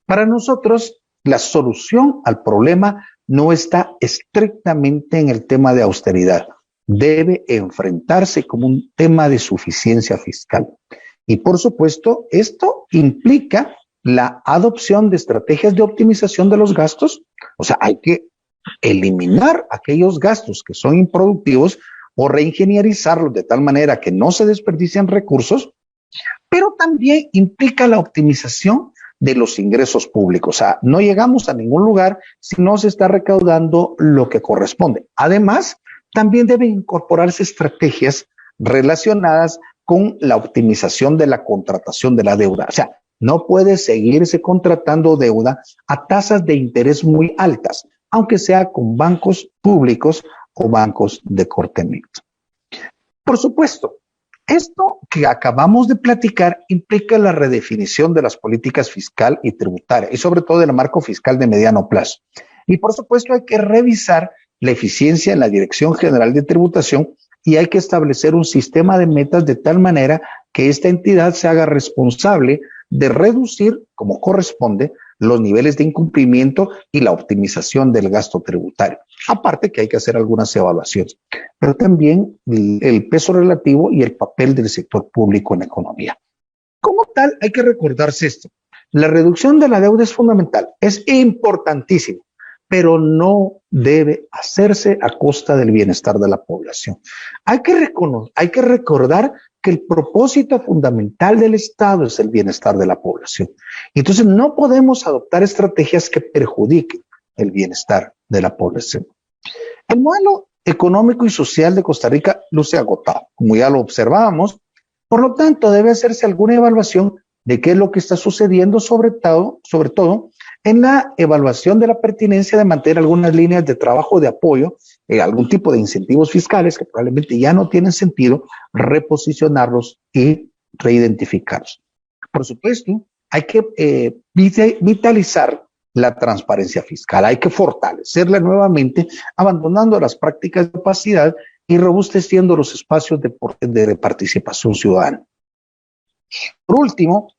Para nosotros, la solución al problema no está estrictamente en el tema de austeridad. Debe enfrentarse como un tema de suficiencia fiscal. Y por supuesto, esto implica la adopción de estrategias de optimización de los gastos. O sea, hay que eliminar aquellos gastos que son improductivos o reingenierizarlos de tal manera que no se desperdicien recursos, pero también implica la optimización de los ingresos públicos. O sea, no llegamos a ningún lugar si no se está recaudando lo que corresponde. Además, también deben incorporarse estrategias relacionadas con la optimización de la contratación de la deuda. O sea, no puede seguirse contratando deuda a tasas de interés muy altas, aunque sea con bancos públicos o bancos de corte mixto. Por supuesto, esto que acabamos de platicar implica la redefinición de las políticas fiscal y tributaria y sobre todo del marco fiscal de mediano plazo. Y por supuesto hay que revisar la eficiencia en la Dirección General de Tributación y hay que establecer un sistema de metas de tal manera que esta entidad se haga responsable de reducir, como corresponde, los niveles de incumplimiento y la optimización del gasto tributario. Aparte que hay que hacer algunas evaluaciones, pero también el peso relativo y el papel del sector público en la economía. Como tal, hay que recordarse esto. La reducción de la deuda es fundamental, es importantísimo, pero no debe hacerse a costa del bienestar de la población. Hay que recordar que el propósito fundamental del Estado es el bienestar de la población. Entonces, no podemos adoptar estrategias que perjudiquen el bienestar de la población. El modelo económico y social de Costa Rica luce agotado, como ya lo observábamos. Por lo tanto, debe hacerse alguna evaluación de qué es lo que está sucediendo, sobre todo en la evaluación de la pertinencia de mantener algunas líneas de trabajo de apoyo, algún tipo de incentivos fiscales que probablemente ya no tienen sentido, reposicionarlos y reidentificarlos. Por supuesto, hay que vitalizar la transparencia fiscal, hay que fortalecerla nuevamente, abandonando las prácticas de opacidad y robusteciendo los espacios de participación ciudadana. Por último,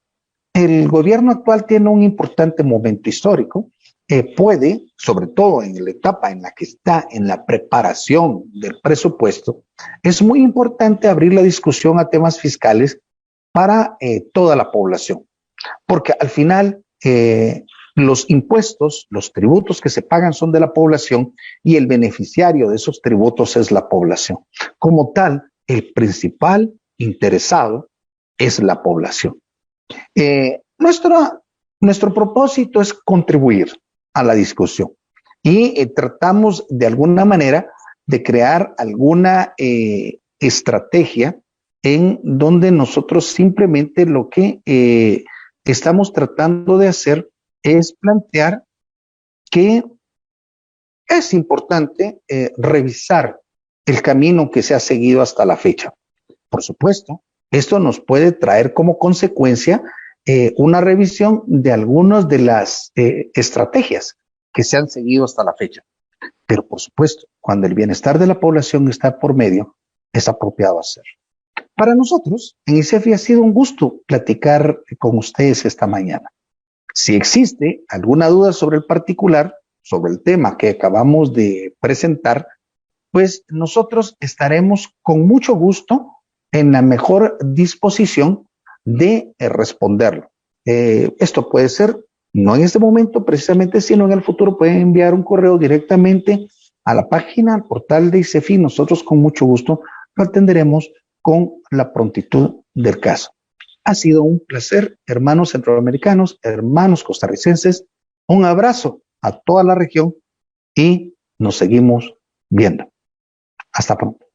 el gobierno actual tiene un importante momento histórico. Puede, sobre todo en la etapa en la que está en la preparación del presupuesto, es muy importante abrir la discusión a temas fiscales para toda la población, porque al final los impuestos, los tributos que se pagan son de la población y el beneficiario de esos tributos es la población. Como tal, el principal interesado es la población. Nuestro propósito es contribuir a la discusión y tratamos de alguna manera de crear alguna estrategia en donde nosotros simplemente lo que estamos tratando de hacer es plantear que es importante revisar el camino que se ha seguido hasta la fecha. Por supuesto, esto nos puede traer como consecuencia una revisión de algunas de las estrategias que se han seguido hasta la fecha. Pero por supuesto, cuando el bienestar de la población está por medio, es apropiado hacerlo. Para nosotros, en ICEFI ha sido un gusto platicar con ustedes esta mañana. Si existe alguna duda sobre el particular, sobre el tema que acabamos de presentar, pues nosotros estaremos con mucho gusto en la mejor disposición de responderlo. Esto puede ser, no en este momento precisamente, sino en el futuro, pueden enviar un correo directamente a la página, al portal de ICEFI. Nosotros con mucho gusto lo atenderemos con la prontitud del caso. Ha sido un placer, hermanos centroamericanos, hermanos costarricenses. Un abrazo a toda la región y nos seguimos viendo. Hasta pronto.